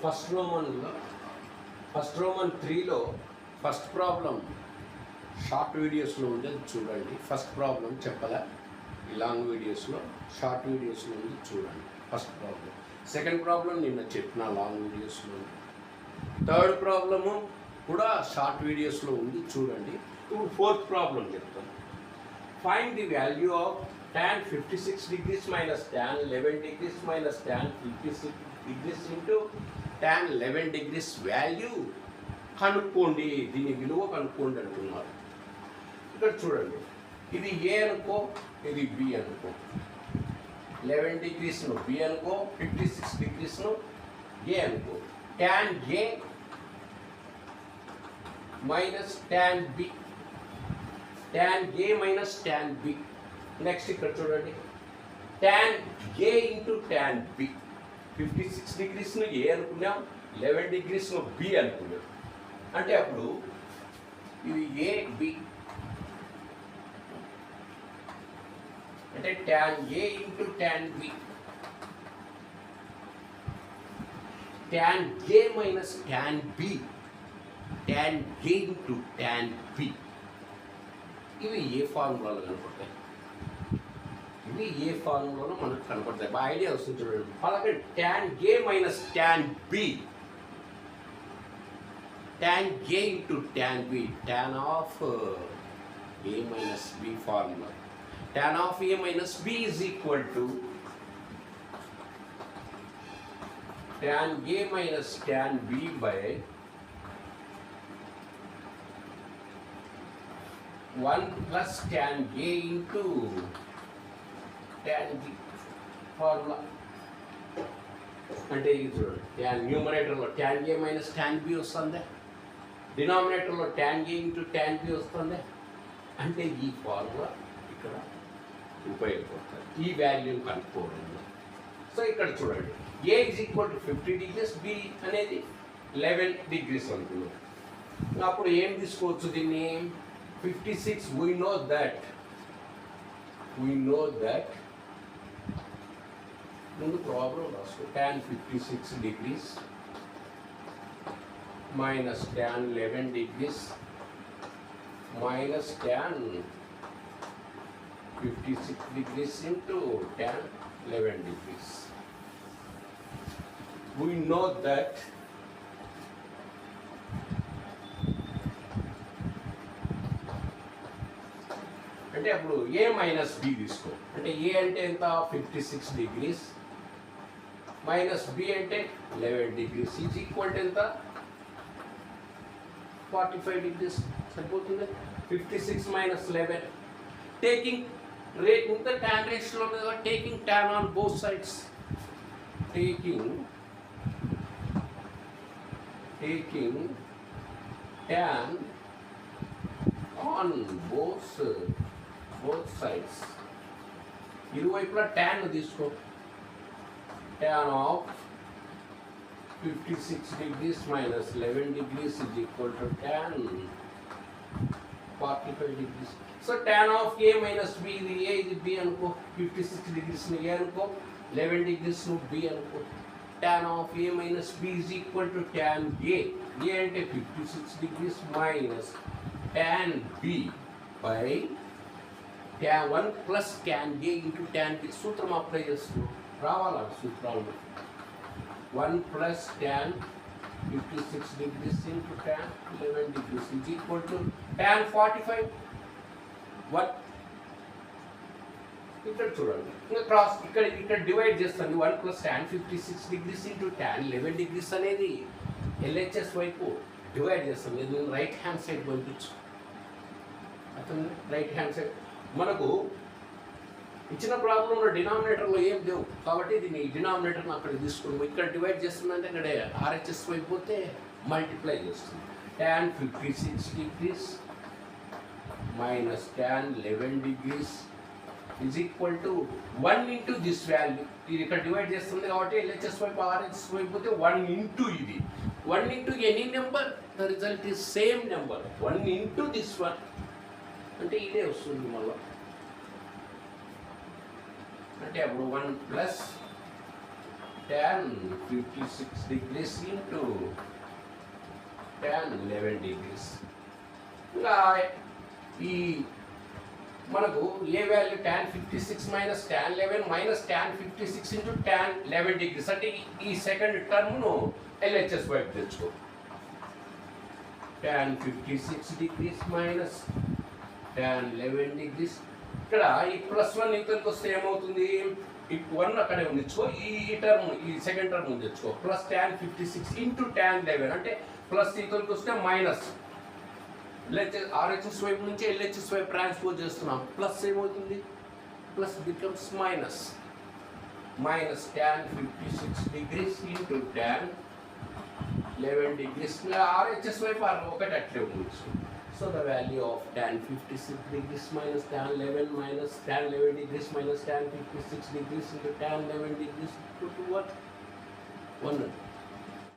First roman 3లో first problem short వీడియోస్లో ఉంది, చూడండి. ఫస్ట్ ప్రాబ్లం చెప్పదా, ఈ లాంగ్ వీడియోస్లో షార్ట్ వీడియోస్లో ఉంది, చూడండి ఫస్ట్ ప్రాబ్లం. సెకండ్ ప్రాబ్లం నిన్న చెప్పిన లాంగ్ వీడియోస్లో ఉంది. థర్డ్ ప్రాబ్లము కూడా షార్ట్ వీడియోస్లో ఉంది, చూడండి. ఇప్పుడు ఫోర్త్ ప్రాబ్లం చెప్తాను. Find the value of tan 56 degrees minus tan 11 degrees minus tan 56 degrees into tan 11 degrees value కనుక్కోండి, దీని విలువ కనుక్కోండి అంటున్నారు. ఇక్కడ చూడండి, ఇది ఏ అనుకో, ఇది బి అనుకో. 11 degreesను బి అనుకో, 56 degreesను ఏ అనుకో. tan A minus tan B, tan A minus tan B. Next ఇక్కడ చూడండి, tan A into tan B. 56 degreesను ఏ అనుకున్నాం, 11 degreesను బి అనుకున్నాం. అంటే అప్పుడు ఇది ఏ బి అంటే tan A into tan B, tan A minus tan B, tan A into tan B. ఇవి ఏ ఫార్ములాలో కనపడతాయి, ఇవి ఏ ఫార్ములాలో మనకు కనపడతాయి. బాగా ఐడియా వస్తుంది చూడండి. అలాగే tan A minus tan B, tan A into tan B, tan of A minus B formula. tan of A minus B is equal to tan A minus tan B by 1 plus tan A into tan B formula. అంటే ఇది చూడండి, న్యూమరేటర్లో tan A minus tan B వస్తుంది, డినామినేటర్లో tan A into tan B వస్తుంది. అంటే ఈ formula ఇక్కడ ఉపయోగపడుతుంది ఈ వాల్యూని కనుక్కోవడంలో. సో ఇక్కడ చూడండి, A is equal to 50 degrees, B అనేది 11 degrees అనుకున్నాం. అప్పుడు ఏం తీసుకోవచ్చు దీన్ని, 56 we know that ముందు ప్రాబ్లం రాసుకో. tan 56 degrees minus tan 11 degrees minus tan 56 degrees into tan 11 degrees. We know that అంటే అప్పుడు ఏ మైనస్ బి తీసుకో. అంటే ఏ అంటే ఎంత, 56 degrees మైనస్ బి అంటే 11 degrees ఈజ్ ఈక్వల్ టు ఎంత, 45 degrees సరిపోతుంది. 56 మైనస్ 11 టేకింగ్ రేట్ ఇంత tan రేషియోలో ఉంది కదా, taking tan on both sides, taking tan on both sides. ఇరువైపులా tan తీసుకో. tan of 56 degrees minus 11 degrees is equal to tan 45 degrees. So tan of a minus b, ఇది a ఇది b అనుకో. 56 degrees ని a అనుకో, 11 degrees ను b అనుకో. tan of a minus b is equal to tan a. a అంటే 56 degrees minus tan b by tan 1 plus tan a into tan b. సూత్రం apply చేస్తూ రావాలా సూత్రాలు. 1 plus tan 56 degrees into tan 11 degrees is equal to tan 45. What? ఇక్కడ చూడండి, ఇంకా cross ఇక్కడ divide చేస్తాను. 1 plus tan 56 degrees into tan 11 degrees అనేది LHS వైపు డివైడ్ చేస్తాను. ఇది రైట్ హ్యాండ్ సైడ్ పంపించు. అతను రైట్ హ్యాండ్ సైడ్ మనకు ఇచ్చిన ప్రాబ్లంలో డినామినేటర్లో ఏం లేవు కాబట్టి దీన్ని డినామినేటర్ని అక్కడ తీసుకుని ఇక్కడ డివైడ్ చేస్తుందంటే ఇక్కడ RHS వైపు పోతే మల్టిప్లై చేస్తుంది. tan 56 degrees minus tan 11 degrees is equal to 1 into this value. ఇది ఇక్కడ డివైడ్ చేస్తుంది కాబట్టి LHS వైపు RHS వైపు పోతే 1 into ఇది. 1 into any number, the result is same number. 1 into this one అంటే ఇదే వస్తుంది మళ్ళీ. అంటే అప్పుడు 1 plus tan 56 degrees into tan 11 degrees. ఇంకా ఈ మనకు ఏ value tan 56 minus tan 11 minus tan 56 into tan 11 degrees అంటే ఈ సెకండ్ టర్మ్ను LHS వైపు తెచ్చుకో. tan 56 degrees minus tan 11 degrees. ఇక్కడ ఈ +1 ఇతనికి వస్తే ఏమవుతుంది? ఈ 1 అక్కడే ఉండించుకో, ఈ టర్మ్ ఈ సెకండ్ టర్మ్ తెచ్చుకో. ప్లస్ tan 56 ఇంటూ tan 11 అంటే ప్లస్ ఇతనికి వస్తే మైనస్. RHS వైపు నుంచి LHS వైపు ట్రాన్స్పోజ్ చేస్తున్నాం. ప్లస్ ఏమవుతుంది? Plus becomes minus. Minus tan 56 degrees into tan 11 degrees. RHS వైపు ఒకటి అట్లే ఉండొచ్చు. So the value of tan 56 degrees minus tan 11 minus tan 11 degrees minus tan 56 degrees into tan 11 degrees equal to what? 100.